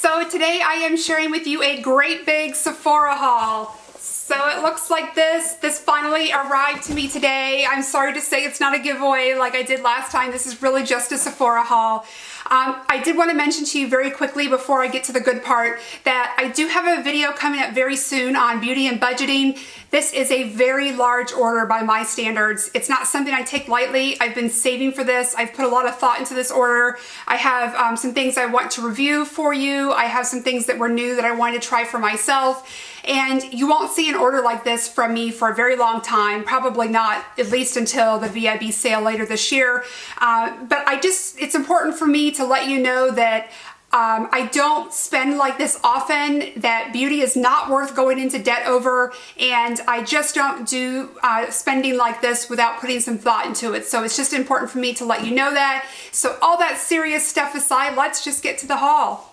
So today I am sharing with you a great big Sephora haul. So it looks like this. This finally arrived to me today. I'm sorry to say it's not a giveaway like I did last time. This is really just a Sephora haul. I did want to mention to you very quickly before I get to the good part that I do have a video coming up very soon on beauty and budgeting. This is a very large order by my standards. It's not something I take lightly. I've been saving for this. I've put a lot of thought into this order. I have some things I want to review for you. I have some things that were new that I wanted to try for myself. And you won't see an order like this from me for a very long time, probably not at least until the VIB sale later this year. But it's important for me to let you know that I don't spend like this often, that beauty is not worth going into debt over, and I just don't do spending like this without putting some thought into it. So it's just important for me to let you know that. So all that serious stuff aside, let's just get to the haul.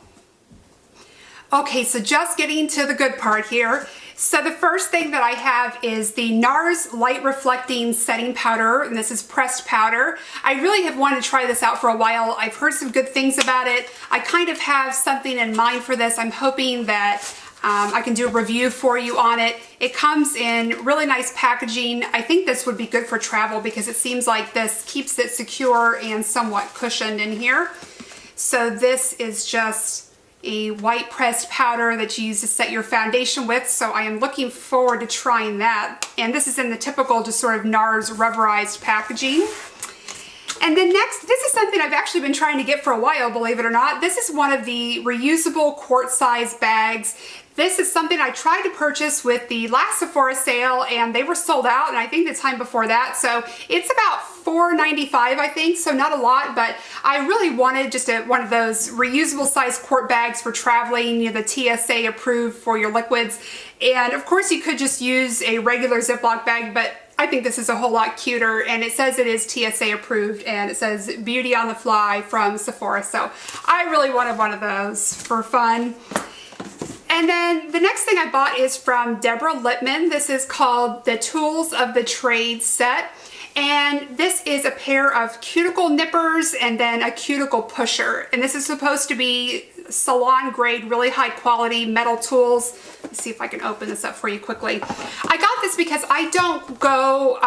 Okay, so just getting to the good part here. So the first thing that I have is the NARS Light Reflecting Setting Powder, and this is pressed powder. I really have wanted to try this out for a while. I've heard some good things about it. I kind of have something in mind for this. I'm hoping that I can do a review for you on it. It comes in really nice packaging. I think this would be good for travel because it seems like this keeps it secure and somewhat cushioned in here. So this is just a white pressed powder that you use to set your foundation with, so I am looking forward to trying that. And this is in the typical just sort of NARS rubberized packaging. And then next, this is something I've actually been trying to get for a while, believe it or not. This is one of the reusable quart-size bags. This is something I tried to purchase with the last Sephora sale and they were sold out, and I think the time before that. So it's about $4.95, I think, so not a lot, but I really wanted just one of those reusable size quart bags for traveling, you know, the TSA approved for your liquids. And of course you could just use a regular Ziploc bag, but I think this is a whole lot cuter, and it says it is TSA approved, and it says Beauty on the Fly from Sephora. So I really wanted one of those for fun. And then the next thing I bought is from Deborah Lippman. This is called the Tools of the Trade set. And this is a pair of cuticle nippers and then a cuticle pusher. And this is supposed to be salon grade, really high quality metal tools. Let's see if I can open this up for you quickly. I got this because I don't go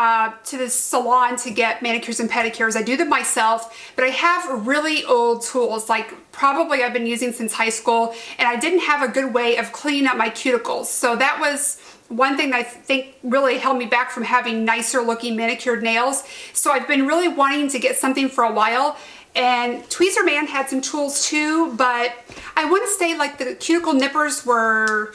to the salon to get manicures and pedicures. I do them myself, but I have really old tools, like probably I've been using since high school, and I didn't have a good way of cleaning up my cuticles. So that was one thing that I think really held me back from having nicer looking manicured nails. So I've been really wanting to get something for a while. And Tweezer Man had some tools too, but I want to say like the cuticle nippers were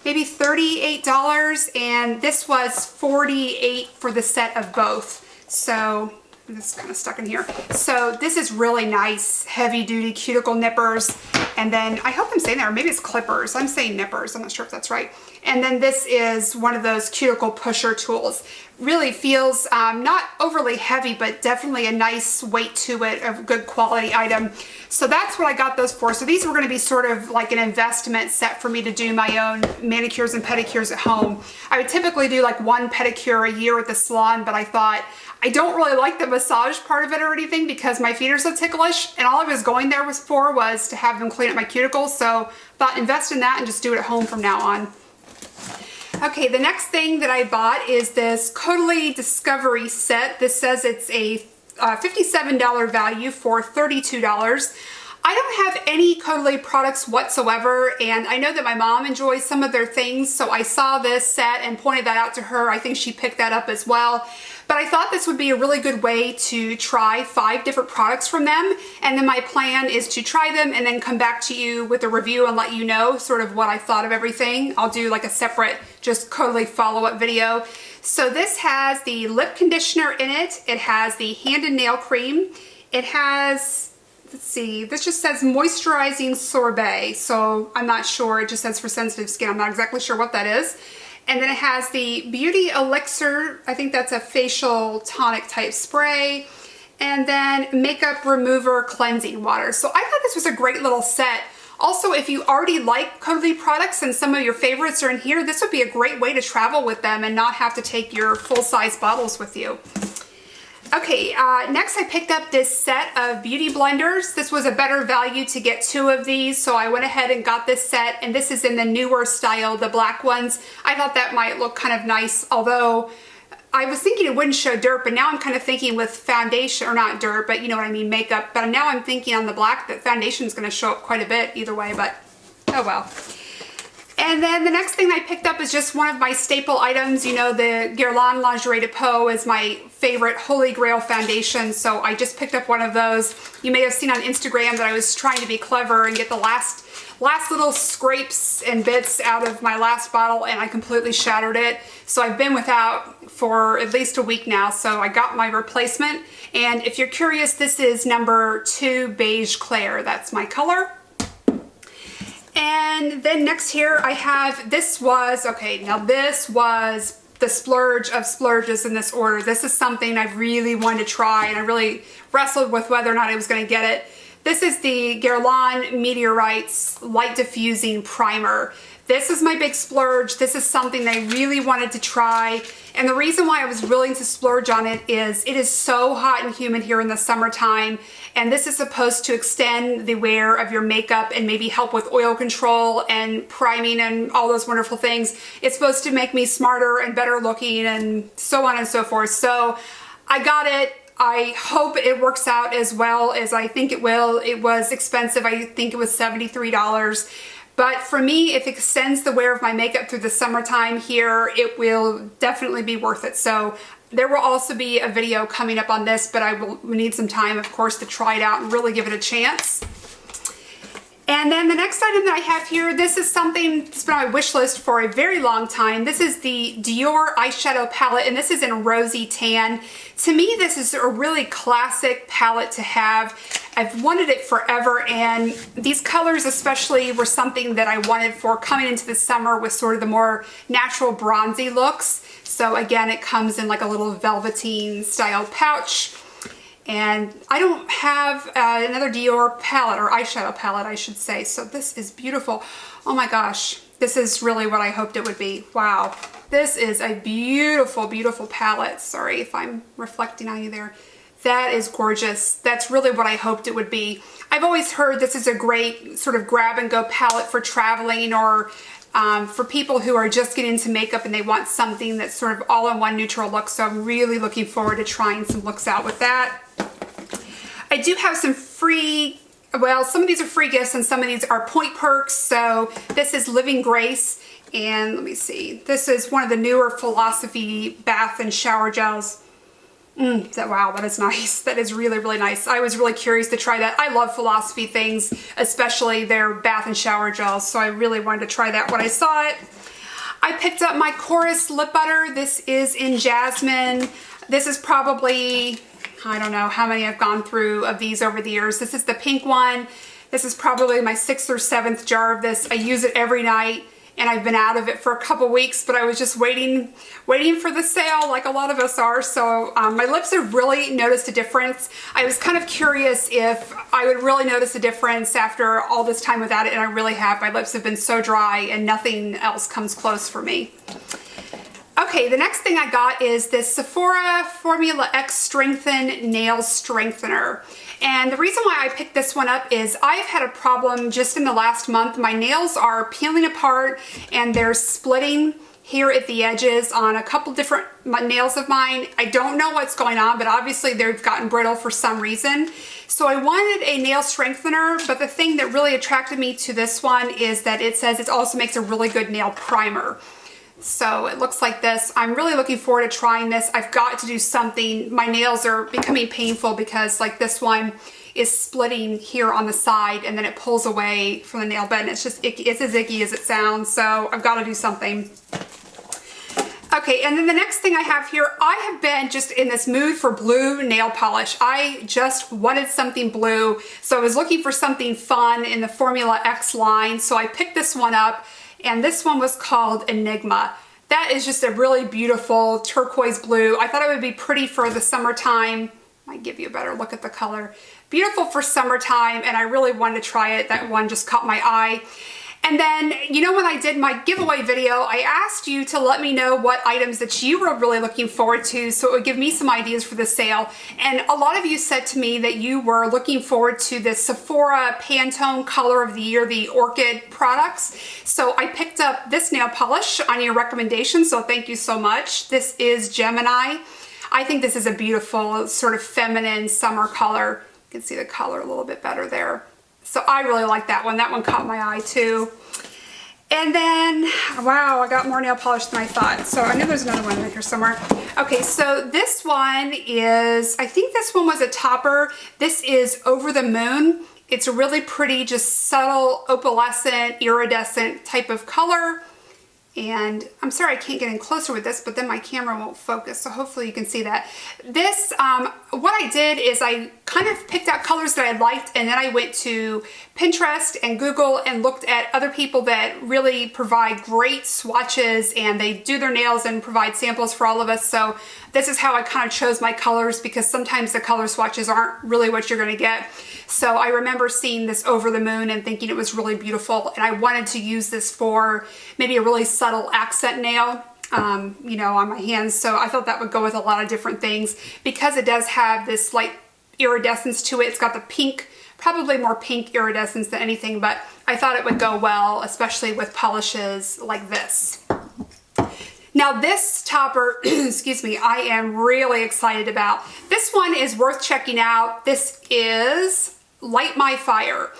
maybe $38 and this was $48 for the set of both. So this is kind of stuck in here. So this is really nice heavy duty cuticle nippers. And then I hope I'm saying that, or maybe it's clippers. I'm saying nippers. I'm not sure if that's right. And then this is one of those cuticle pusher tools. Really feels not overly heavy, but definitely a nice weight to it, a good quality item. So that's what I got those for. So these were going to be sort of like an investment set for me to do my own manicures and pedicures at home. I would typically do like one pedicure a year at the salon, but I thought I don't really like the massage part of it or anything because my feet are so ticklish, and all I was going there was to have them clean up my cuticles. So thought invest in that and just do it at home from now on. Okay, the next thing that I bought is this Caudalie Discovery set. This says it's a $57 value for $32. I don't have any Caudalie products whatsoever, and I know that my mom enjoys some of their things, so I saw this set and pointed that out to her. I think she picked that up as well. But I thought this would be a really good way to try 5 different products from them, and then my plan is to try them and then come back to you with a review and let you know sort of what I thought of everything. I'll do like a separate just Caudalie follow-up video. So this has the lip conditioner in it. It has the hand and nail cream. It has, let's see, this just says moisturizing sorbet, so I'm not sure. It just says for sensitive skin. I'm not exactly sure what that is. And then it has the Beauty Elixir, I think that's a facial tonic type spray, and then Makeup Remover Cleansing Water. So I thought this was a great little set. Also, if you already like Caudalie products and some of your favorites are in here, this would be a great way to travel with them and not have to take your full-size bottles with you. Okay, next I picked up this set of beauty blenders. This was a better value to get 2 of these, so I went ahead and got this set, and this is in the newer style, the black ones. I thought that might look kind of nice, although I was thinking it wouldn't show dirt, but now I'm kind of thinking with foundation, or not dirt, but you know what I mean, makeup. But now I'm thinking on the black that foundation is going to show up quite a bit either way, but oh well. And then the next thing I picked up is just one of my staple items. You know, the Guerlain Lingerie de Peau is my favorite holy grail foundation, so I just picked up one of those. You may have seen on Instagram that I was trying to be clever and get the last little scrapes and bits out of my last bottle, and I completely shattered it. So I've been without for at least a week now, so I got my replacement. And if you're curious, this is number 2 Beige Clair. That's my color. And then next here I have, this was the splurge of splurges in this order. This is something I've really wanted to try, and I really wrestled with whether or not I was going to get it. This is the Guerlain Meteorites Light Diffusing Primer. This is my big splurge. This is something I really wanted to try. And the reason why I was willing to splurge on it is so hot and humid here in the summertime. And this is supposed to extend the wear of your makeup and maybe help with oil control and priming and all those wonderful things. It's supposed to make me smarter and better looking and so on and so forth. So I got it. I hope it works out as well as I think it will. It was expensive. I think it was $73. But for me, if it extends the wear of my makeup through the summertime here, it will definitely be worth it. So there will also be a video coming up on this, but I will need some time, of course, to try it out and really give it a chance. And then the next item that I have here, this is something that's been on my wish list for a very long time. This is the Dior eyeshadow palette, and this is in Rosy Tan. To me, this is a really classic palette to have. I've wanted it forever, and these colors especially were something that I wanted for coming into the summer with sort of the more natural bronzy looks. So again, it comes in like a little velveteen style pouch. And I don't have another Dior palette, or eyeshadow palette I should say, so this is beautiful. Oh my gosh, this is really what I hoped it would be. Wow, this is a beautiful, beautiful palette. Sorry if I'm reflecting on you there. That is gorgeous. That's really what I hoped it would be. I've always heard this is a great sort of grab and go palette for traveling, or for people who are just getting into makeup and they want something that's sort of all-in-one neutral look. So I'm really looking forward to trying some looks out with that. I do have some free, well, some of these are free gifts and some of these are point perks. So this is Living Grace, and let me see. This is one of the newer Philosophy bath and shower gels. Wow, that is nice. That is really, really nice. I was really curious to try that. I love Philosophy things, especially their bath and shower gels, so I really wanted to try that when I saw it. I picked up my Chorus lip butter. This is in Jasmine. This is probably, I don't know how many I've gone through of these over the years. This is the pink one. This is probably my 6th or 7th jar of this. I use it every night, and I've been out of it for a couple weeks, but I was just waiting for the sale like a lot of us are. So my lips have really noticed a difference. I was kind of curious if I would really notice a difference after all this time without it, and I really have. My lips have been so dry and nothing else comes close for me. Okay, the next thing I got is this Sephora Formula X Strengthen Nail Strengthener. And the reason why I picked this one up is I've had a problem just in the last month. My nails are peeling apart and they're splitting here at the edges on a couple different nails of mine. I don't know what's going on, but obviously they've gotten brittle for some reason. So I wanted a nail strengthener, but the thing that really attracted me to this one is that it says it also makes a really good nail primer. So it looks like this. I'm really looking forward to trying this. I've got to do something. My nails are becoming painful because like this one is splitting here on the side and then it pulls away from the nail bed, and it's just icky. It's as icky as it sounds, so I've got to do something. Okay, and then the next thing I have here, I have been just in this mood for blue nail polish. I just wanted something blue, so I was looking for something fun in the Formula X line, so I picked this one up. And this one was called Enigma. That is just a really beautiful turquoise blue. I thought it would be pretty for the summertime. Might give you a better look at the color. Beautiful for summertime, and I really wanted to try it. That one just caught my eye. And then, you know, when I did my giveaway video, I asked you to let me know what items that you were really looking forward to, so it would give me some ideas for the sale. And a lot of you said to me that you were looking forward to the Sephora Pantone Color of the Year, the Orchid products. So I picked up this nail polish on your recommendation, so thank you so much. This is Gemini. I think this is a beautiful sort of feminine summer color. You can see the color a little bit better there. So I really like that one. That one caught my eye too. And then, wow, I got more nail polish than I thought. So I know there's another one in here somewhere. Okay, so this one is, I think this one was a topper. This is Over the Moon. It's a really pretty, just subtle, opalescent, iridescent type of color. And I'm sorry I can't get in closer with this, but then my camera won't focus, so hopefully you can see that. This, what I did is I kind of picked out colors that I liked, and then I went to Pinterest and Google and looked at other people that really provide great swatches, and they do their nails and provide samples for all of us. So this is how I kind of chose my colors, because sometimes the color swatches aren't really what you're gonna get. So I remember seeing this Over the Moon and thinking it was really beautiful, and I wanted to use this for maybe a really subtle accent nail, you know, on my hands. So I thought that would go with a lot of different things, because it does have this light iridescence to it. It's got the pink, probably more pink iridescence than anything, but I thought it would go well, especially with polishes like this. Now this topper, excuse me, I am really excited about. This one is worth checking out. This is Light My Fire.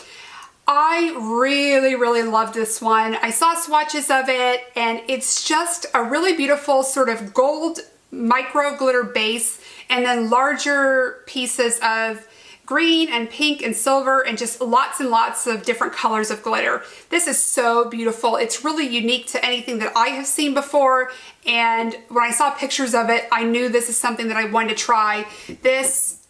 I really loved this one. I saw swatches of it, and it's just a really beautiful sort of gold micro glitter base, and then larger pieces of green and pink and silver, and just lots and lots of different colors of glitter. This is so beautiful. It's really unique to anything that I have seen before, and when I saw pictures of it, I knew this is something that I wanted to try. This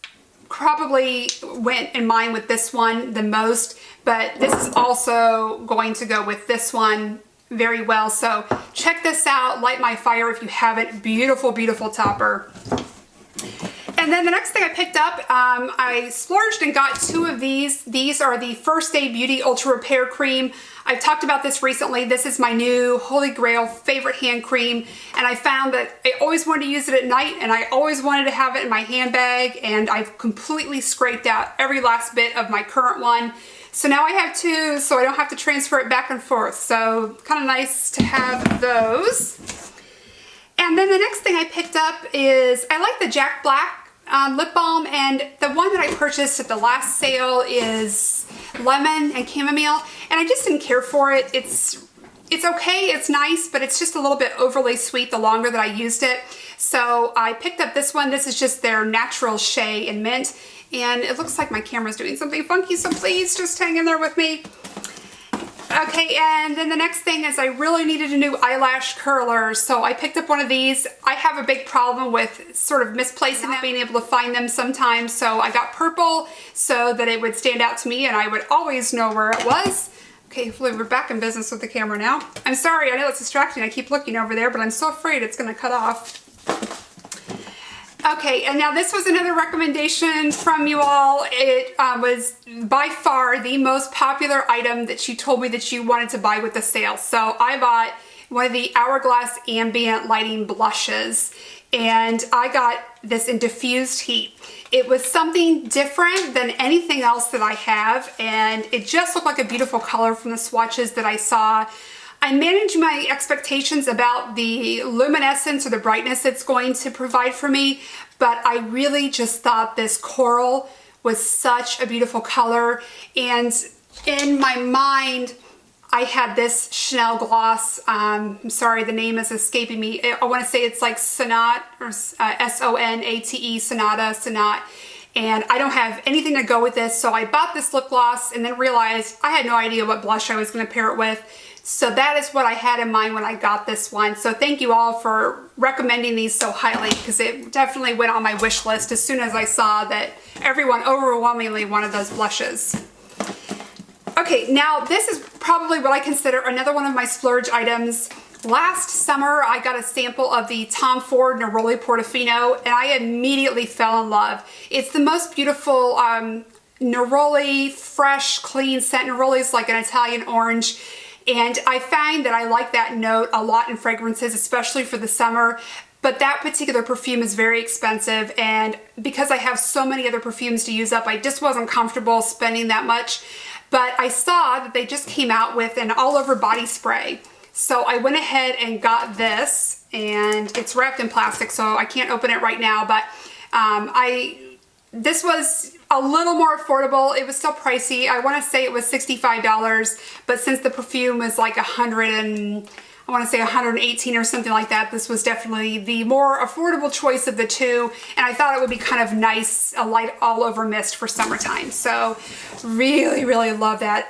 probably went in mind with this one the most, but this is also going to go with this one very well. So check this out, Light My Fire, if you haven't. Beautiful, beautiful topper. And then the next thing I picked up, I splurged and got two of these. These are the First Day Beauty Ultra Repair Cream. I've talked about this recently. This is my new Holy Grail favorite hand cream, and I found that I always wanted to use it at night, and I always wanted to have it in my handbag, and I've completely scraped out every last bit of my current one. So now I have two, so I don't have to transfer it back and forth. So kind of nice to have those. And then the next thing I picked up is, I like the Jack Black lip balm, and the one that I purchased at the last sale is lemon and chamomile, and I just didn't care for it. It's okay, it's nice, but it's just a little bit overly sweet the longer that I used it. So I picked up this one. This is just their natural shea and mint, and it looks like my camera's doing something funky, so please just hang in there with me. Okay, and then the next thing is I really needed a new eyelash curler, so I picked up one of these. I have a big problem with sort of misplacing them, being able to find them sometimes, so I got purple so that it would stand out to me and I would always know where it was. Okay, hopefully we're back in business with the camera now. I'm sorry, I know it's distracting. I keep looking over there, but I'm so afraid it's going to cut off. Okay, and now this was another recommendation from you all. It was by far the most popular item that you told me that you wanted to buy with the sale. So I bought one of the Hourglass Ambient Lighting Blushes, and I got this in Diffused Heat. It was something different than anything else that I have, and it just looked like a beautiful color from the swatches that I saw. I managed my expectations about the luminescence or the brightness it's going to provide for me, but I really just thought this coral was such a beautiful color, and in my mind I had this Chanel gloss. I'm sorry, the name is escaping me. I want to say it's like Sonate, or S-O-N-A-T-E, Sonate, and I don't have anything to go with this, so I bought this lip gloss and then realized I had no idea what blush I was going to pair it with. So that is what I had in mind when I got this one. So thank you all for recommending these so highly, because it definitely went on my wish list as soon as I saw that everyone overwhelmingly wanted those blushes. Okay, now this is probably what I consider another one of my splurge items. Last summer, I got a sample of the Tom Ford Neroli Portofino, and I immediately fell in love. It's the most beautiful neroli, fresh, clean scent. Neroli is like an Italian orange. And I find that I like that note a lot in fragrances, especially for the summer. But that particular perfume is very expensive, and because I have so many other perfumes to use up, I just wasn't comfortable spending that much. But I saw that they just came out with an all-over body spray. So I went ahead and got this, and it's wrapped in plastic, so I can't open it right now, but this was a little more affordable. It was still pricey. I want to say it was $65, but since the perfume was like I want to say 118 or something like that, this was definitely the more affordable choice of the two, and I thought it would be kind of nice, a light all-over mist for summertime. So really, really love that.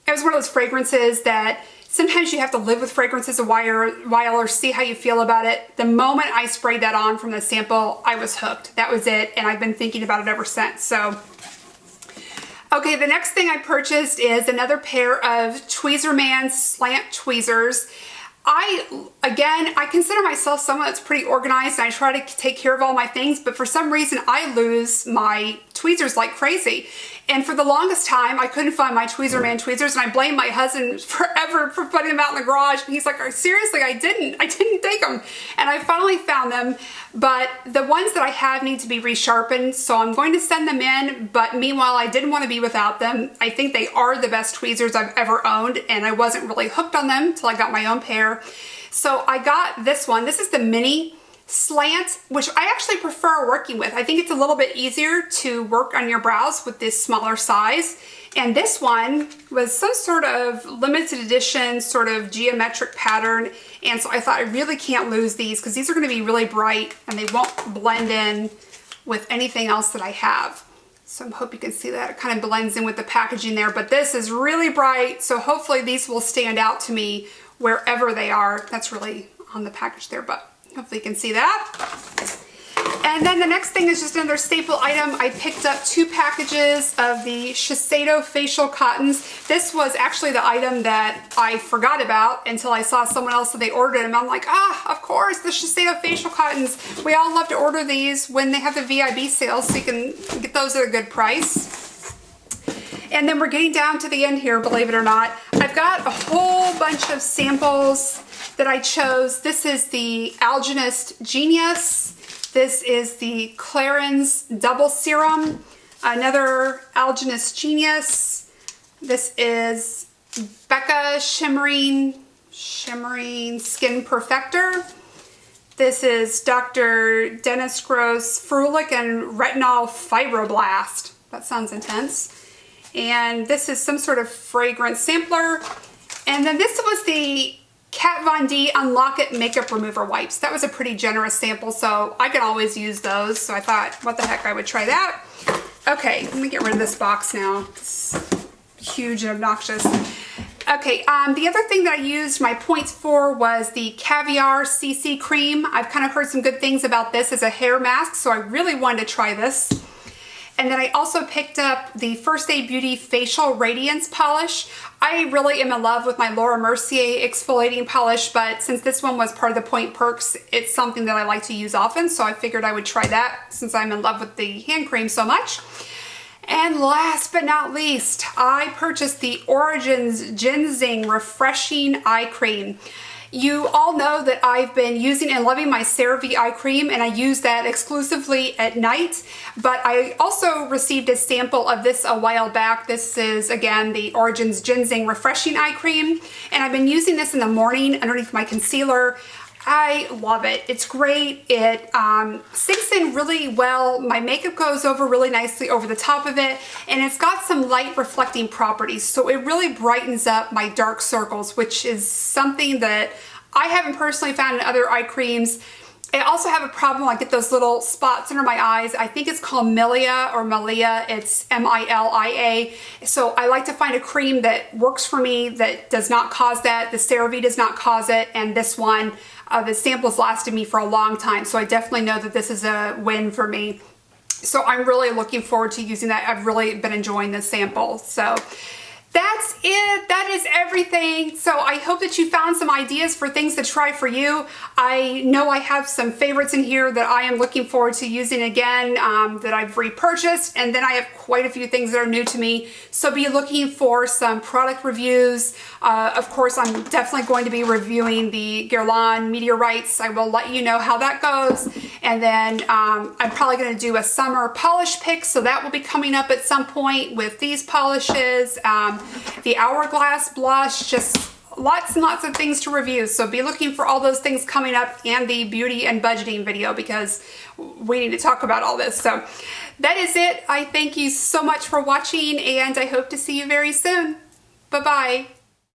It was one of those fragrances that sometimes you have to live with fragrances a while or see how you feel about it. The moment I sprayed that on from the sample, I was hooked. That was it, and I've been thinking about it ever since. So, okay, the next thing I purchased is another pair of Tweezerman slant tweezers. I consider myself someone that's pretty organized, and I try to take care of all my things, but for some reason I lose my tweezers like crazy. And for the longest time, I couldn't find my Tweezerman tweezers, and I blame my husband forever for putting them out in the garage. And he's like, seriously, I didn't take them. And I finally found them, but the ones that I have need to be resharpened, so I'm going to send them in. But meanwhile, I didn't want to be without them. I think they are the best tweezers I've ever owned, and I wasn't really hooked on them until I got my own pair. So I got this one. This is the mini slant, which I actually prefer working with. I think it's a little bit easier to work on your brows with this smaller size. And this one was some sort of limited edition, sort of geometric pattern. And so I thought I really can't lose these because these are going to be really bright and they won't blend in with anything else that I have. So I hope you can see that. It kind of blends in with the packaging there, but this is really bright. So hopefully these will stand out to me wherever they are. That's really on the package there, but hopefully you can see that. And then the next thing is just another staple item. I picked up 2 packages of the Shiseido facial cottons. This was actually the item that I forgot about until I saw someone else that they ordered it, and I'm like, of course, the Shiseido facial cottons. We all love to order these when they have the VIB sale, so you can get those at a good price. And then we're getting down to the end here, believe it or not. I've got a whole bunch of samples that I chose. This is the Algenist Genius. This is the Clarins Double Serum. Another Algenist Genius. This is Becca Shimmering Skin Perfector. This is Dr. Dennis Gross Ferulic and Retinol Fibroblast. That sounds intense. And this is some sort of fragrance sampler. And then this was the Kat Von D Unlock It Makeup Remover Wipes. That was a pretty generous sample, so I can always use those. So I thought, what the heck, I would try that. Okay, let me get rid of this box now. It's huge and obnoxious. Okay, the other thing that I used my points for was the Caviar CC Cream. I've kind of heard some good things about this as a hair mask, so I really wanted to try this. And then I also picked up the First Aid Beauty Facial Radiance Polish. I really am in love with my Laura Mercier exfoliating polish, but since this one was part of the Point Perks, it's something that I like to use often, so I figured I would try that since I'm in love with the hand cream so much. And last but not least, I purchased the Origins Ginseng Refreshing Eye Cream. You all know that I've been using and loving my CeraVe eye cream, and I use that exclusively at night, but I also received a sample of this a while back. This is, again, the Origins Ginseng Refreshing Eye Cream, and I've been using this in the morning underneath my concealer. I love it. It's great. It sinks in really well. My makeup goes over really nicely over the top of it, and it's got some light reflecting properties, so it really brightens up my dark circles, which is something that I haven't personally found in other eye creams. I also have a problem. I get those little spots under my eyes. I think it's called Milia or Milia. It's M-I-L-I-A. So I like to find a cream that works for me, that does not cause that. The CeraVe does not cause it, and this one, the samples lasted me for a long time, so I definitely know that this is a win for me. So I'm really looking forward to using that. I've really been enjoying this sample. So that's that's it. That is everything. So I hope that you found some ideas for things to try for you. I know I have some favorites in here that I am looking forward to using again, that I've repurchased, and then I have quite a few things that are new to me. So be looking for some product reviews. Of course, I'm definitely going to be reviewing the Guerlain meteorites. I will let you know how that goes. And then I'm probably going to do a summer polish pick, so that will be coming up at some point with these polishes. The Hourglass blush, just lots and lots of things to review. So be looking for all those things coming up, and the beauty and budgeting video, because we need to talk about all this. So that is it. I thank you so much for watching, and I hope to see you very soon. Bye-bye.